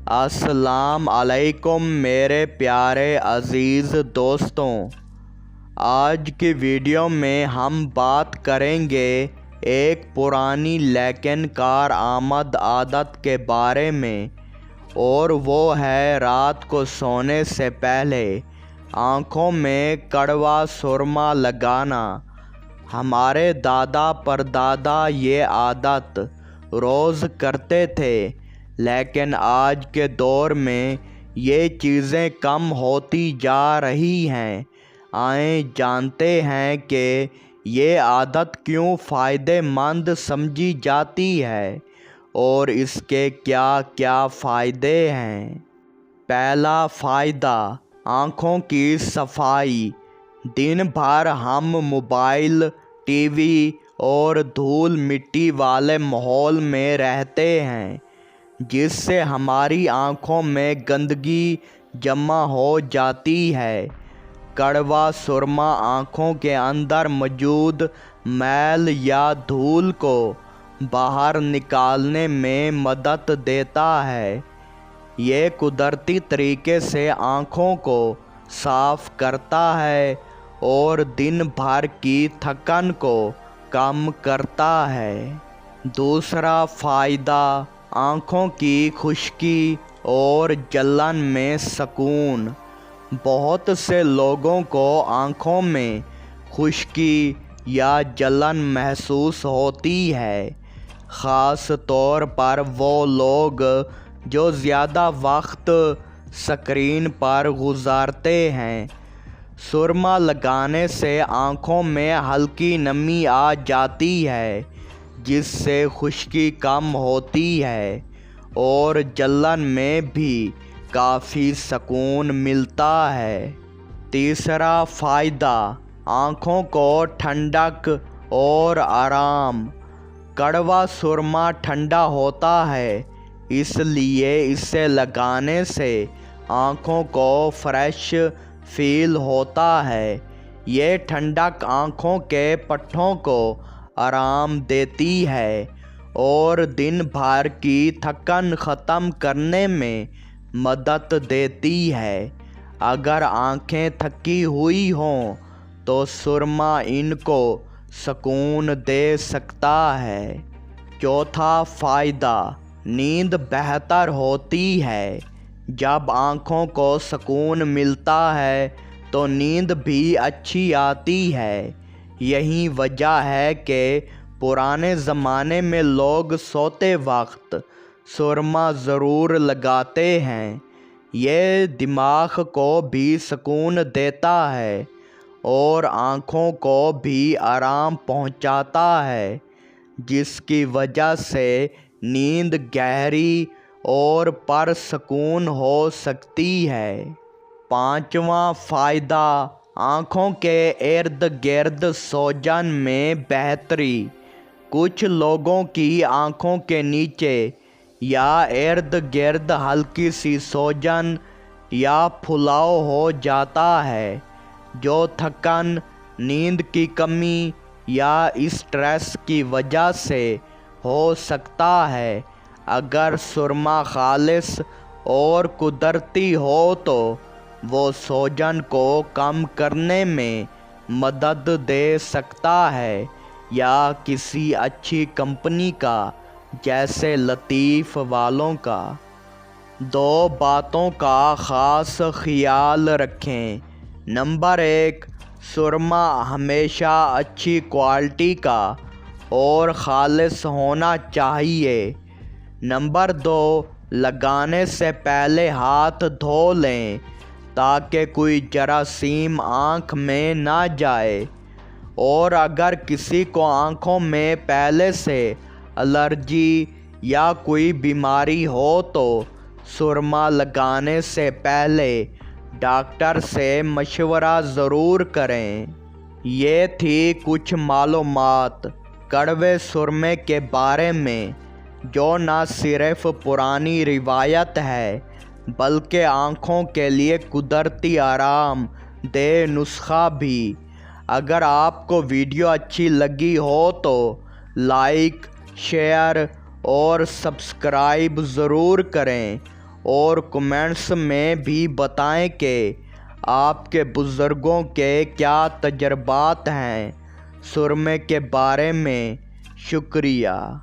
السلام علیکم میرے پیارے عزیز دوستوں، آج کی ویڈیو میں ہم بات کریں گے ایک پرانی لیکن کارآمد عادت کے بارے میں، اور وہ ہے رات کو سونے سے پہلے آنکھوں میں کڑوا سرما لگانا۔ ہمارے دادا پردادا یہ عادت روز کرتے تھے، لیکن آج کے دور میں یہ چیزیں کم ہوتی جا رہی ہیں۔ آئیں جانتے ہیں کہ یہ عادت کیوں فائدہ مند سمجھی جاتی ہے اور اس کے کیا کیا فائدے ہیں۔ پہلا فائدہ، آنکھوں کی صفائی۔ دن بھر ہم موبائل، ٹی وی اور دھول مٹی والے ماحول میں رہتے ہیں، جس سے ہماری آنکھوں میں گندگی جمع ہو جاتی ہے۔ کڑوا سرما آنکھوں کے اندر موجود میل یا دھول کو باہر نکالنے میں مدد دیتا ہے۔ یہ قدرتی طریقے سے آنکھوں کو صاف کرتا ہے اور دن بھر کی تھکن کو کم کرتا ہے۔ دوسرا فائدہ، آنکھوں کی خشکی اور جلن میں سکون۔ بہت سے لوگوں کو آنکھوں میں خشکی یا جلن محسوس ہوتی ہے، خاص طور پر وہ لوگ جو زیادہ وقت اسکرین پر گزارتے ہیں۔ سرما لگانے سے آنکھوں میں ہلکی نمی آ جاتی ہے، جس سے خشکی کم ہوتی ہے اور جلن میں بھی کافی سکون ملتا ہے۔ تیسرا فائدہ، آنکھوں کو ٹھنڈک اور آرام۔ کڑوا سرما ٹھنڈا ہوتا ہے، اس لیے اسے لگانے سے آنکھوں کو فریش فیل ہوتا ہے۔ یہ ٹھنڈک آنکھوں کے پٹھوں کو آرام دیتی ہے اور دن بھر کی تھکن ختم کرنے میں مدد دیتی ہے۔ اگر آنکھیں تھکی ہوئی ہوں تو سرما ان کو سکون دے سکتا ہے۔ چوتھا فائدہ، نیند بہتر ہوتی ہے۔ جب آنکھوں کو سکون ملتا ہے تو نیند بھی اچھی آتی ہے۔ یہی وجہ ہے کہ پرانے زمانے میں لوگ سوتے وقت سرما ضرور لگاتے ہیں۔ یہ دماغ کو بھی سکون دیتا ہے اور آنکھوں کو بھی آرام پہنچاتا ہے، جس کی وجہ سے نیند گہری اور پرسکون ہو سکتی ہے۔ پانچواں فائدہ، آنکھوں کے ارد گرد سوجن میں بہتری۔ کچھ لوگوں کی آنکھوں کے نیچے یا ارد گرد ہلکی سی سوجن یا پھلاؤ ہو جاتا ہے، جو تھکن، نیند کی کمی یا اسٹریس کی وجہ سے ہو سکتا ہے۔ اگر سرما خالص اور قدرتی ہو تو وہ سوجن کو کم کرنے میں مدد دے سکتا ہے، یا کسی اچھی کمپنی کا جیسے لطیف والوں کا۔ دو باتوں کا خاص خیال رکھیں۔ نمبر 1، سرما ہمیشہ اچھی کوالٹی کا اور خالص ہونا چاہیے۔ نمبر 2، لگانے سے پہلے ہاتھ دھو لیں تاکہ کوئی جراثیم آنکھ میں نہ جائے، اور اگر کسی کو آنکھوں میں پہلے سے الرجی یا کوئی بیماری ہو تو سرما لگانے سے پہلے ڈاکٹر سے مشورہ ضرور کریں۔ یہ تھی کچھ معلومات کڑوے سرمے کے بارے میں، جو نہ صرف پرانی روایت ہے بلکہ آنکھوں کے لیے قدرتی آرام دہ نسخہ بھی۔ اگر آپ کو ویڈیو اچھی لگی ہو تو لائک، شیئر اور سبسکرائب ضرور کریں، اور کمنٹس میں بھی بتائیں کہ آپ کے بزرگوں کے کیا تجربات ہیں سرمے کے بارے میں۔ شکریہ۔